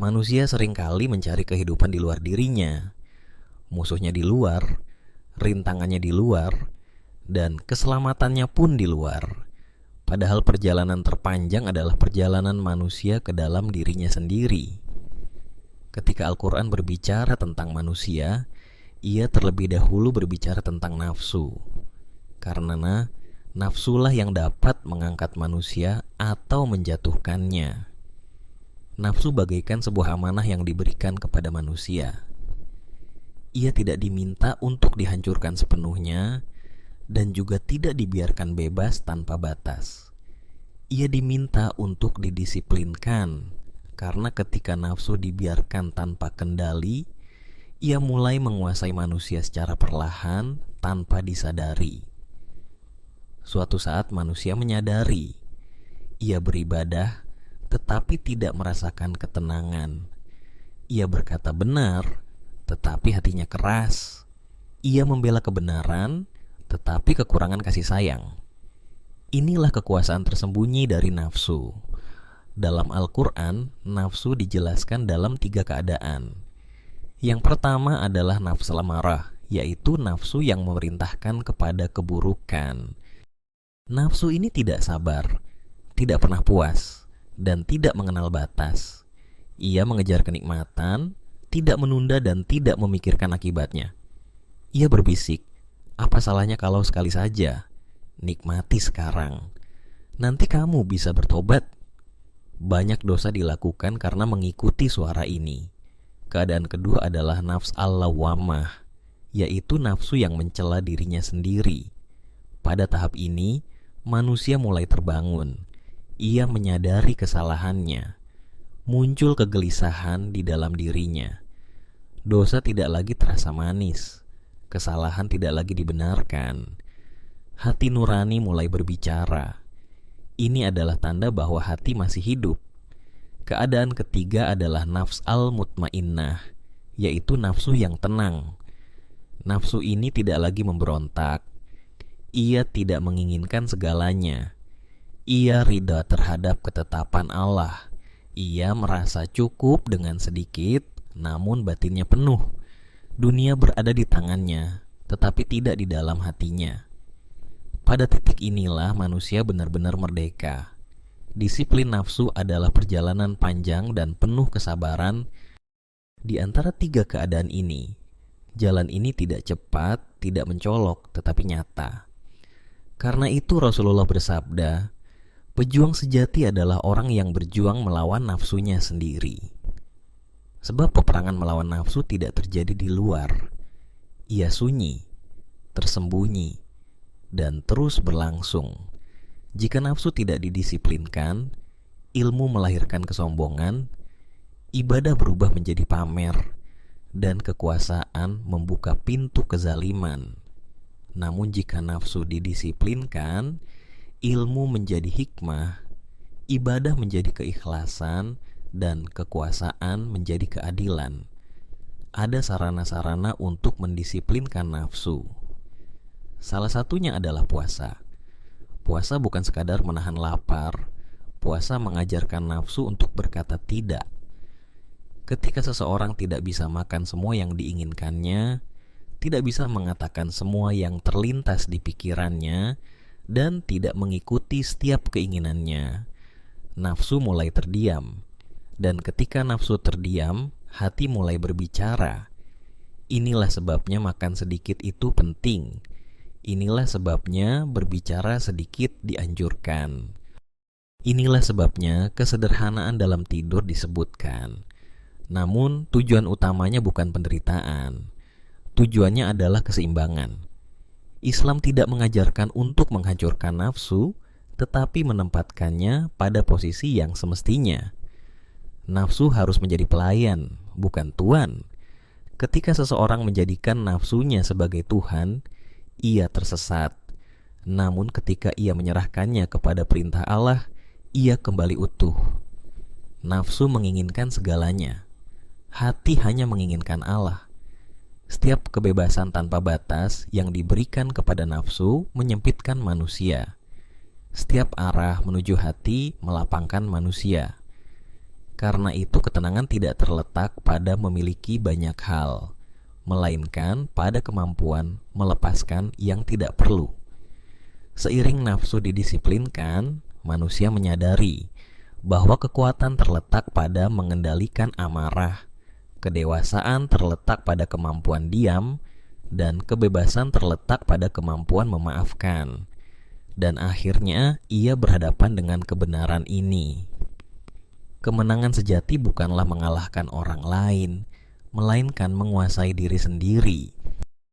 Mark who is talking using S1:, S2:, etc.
S1: Manusia seringkali mencari kehidupan di luar dirinya. Musuhnya di luar, rintangannya di luar, dan keselamatannya pun di luar. Padahal perjalanan terpanjang adalah perjalanan manusia ke dalam dirinya sendiri. Ketika Al-Quran berbicara tentang manusia, ia terlebih dahulu berbicara tentang nafsu. Karena nafsulah yang dapat mengangkat manusia atau menjatuhkannya. Nafsu bagaikan sebuah amanah yang diberikan kepada manusia. Ia tidak diminta untuk dihancurkan sepenuhnya dan juga tidak dibiarkan bebas tanpa batas. Ia diminta untuk didisiplinkan, karena ketika nafsu dibiarkan tanpa kendali, ia mulai menguasai manusia secara perlahan tanpa disadari. Suatu saat manusia menyadari, ia beribadah tetapi tidak merasakan ketenangan. Ia berkata benar, tetapi hatinya keras. Ia membela kebenaran, tetapi kekurangan kasih sayang. Inilah kekuasaan tersembunyi dari nafsu. Dalam Al-Quran, nafsu dijelaskan dalam 3 keadaan. Yang pertama adalah nafsu amarah, yaitu nafsu yang memerintahkan kepada keburukan. Nafsu ini tidak sabar, tidak pernah puas, dan tidak mengenal batas. Ia mengejar kenikmatan, tidak menunda dan tidak memikirkan akibatnya. Ia berbisik, apa salahnya kalau sekali saja? Nikmati sekarang. Nanti kamu bisa bertobat. Banyak dosa dilakukan karena mengikuti suara ini. Keadaan kedua adalah nafs al-lawwamah, yaitu nafsu yang mencela dirinya sendiri. Pada tahap ini, manusia mulai terbangun. Ia menyadari kesalahannya. Muncul kegelisahan di dalam dirinya. Dosa tidak lagi terasa manis. Kesalahan tidak lagi dibenarkan. Hati nurani mulai berbicara. Ini adalah tanda bahwa hati masih hidup. Keadaan ketiga adalah nafs al-mutmainnah, yaitu nafsu yang tenang. Nafsu ini tidak lagi memberontak. Ia tidak menginginkan segalanya. Ia ridha terhadap ketetapan Allah. Ia merasa cukup dengan sedikit, namun batinnya penuh. Dunia berada di tangannya, tetapi tidak di dalam hatinya. Pada titik inilah manusia benar-benar merdeka. Disiplin nafsu adalah perjalanan panjang dan penuh kesabaran. Di antara 3 keadaan ini, jalan ini tidak cepat, tidak mencolok, tetapi nyata. Karena itu Rasulullah bersabda, pejuang sejati adalah orang yang berjuang melawan nafsunya sendiri. Sebab peperangan melawan nafsu tidak terjadi di luar. Ia sunyi, tersembunyi, dan terus berlangsung. Jika nafsu tidak didisiplinkan, ilmu melahirkan kesombongan, ibadah berubah menjadi pamer, dan kekuasaan membuka pintu kezaliman. Namun jika nafsu didisiplinkan, ilmu menjadi hikmah, ibadah menjadi keikhlasan, dan kekuasaan menjadi keadilan. Ada sarana-sarana untuk mendisiplinkan nafsu. Salah satunya adalah puasa. Puasa bukan sekadar menahan lapar. Puasa mengajarkan nafsu untuk berkata tidak. Ketika seseorang tidak bisa makan semua yang diinginkannya, tidak bisa mengatakan semua yang terlintas di pikirannya, dan tidak mengikuti setiap keinginannya, nafsu mulai terdiam. Dan ketika nafsu terdiam, hati mulai berbicara. Inilah sebabnya makan sedikit itu penting. Inilah sebabnya berbicara sedikit dianjurkan. Inilah sebabnya kesederhanaan dalam tidur disebutkan. Namun tujuan utamanya bukan penderitaan. Tujuannya adalah keseimbangan. Islam tidak mengajarkan untuk menghancurkan nafsu, tetapi menempatkannya pada posisi yang semestinya. Nafsu harus menjadi pelayan, bukan tuan. Ketika seseorang menjadikan nafsunya sebagai Tuhan, ia tersesat. Namun ketika ia menyerahkannya kepada perintah Allah, ia kembali utuh. Nafsu menginginkan segalanya. Hati hanya menginginkan Allah. Setiap kebebasan tanpa batas yang diberikan kepada nafsu menyempitkan manusia. Setiap arah menuju hati melapangkan manusia. Karena itu ketenangan tidak terletak pada memiliki banyak hal, melainkan pada kemampuan melepaskan yang tidak perlu. Seiring nafsu didisiplinkan, manusia menyadari bahwa kekuatan terletak pada mengendalikan amarah, kedewasaan terletak pada kemampuan diam, dan kebebasan terletak pada kemampuan memaafkan. Dan akhirnya ia berhadapan dengan kebenaran ini. Kemenangan sejati bukanlah mengalahkan orang lain, melainkan menguasai diri sendiri.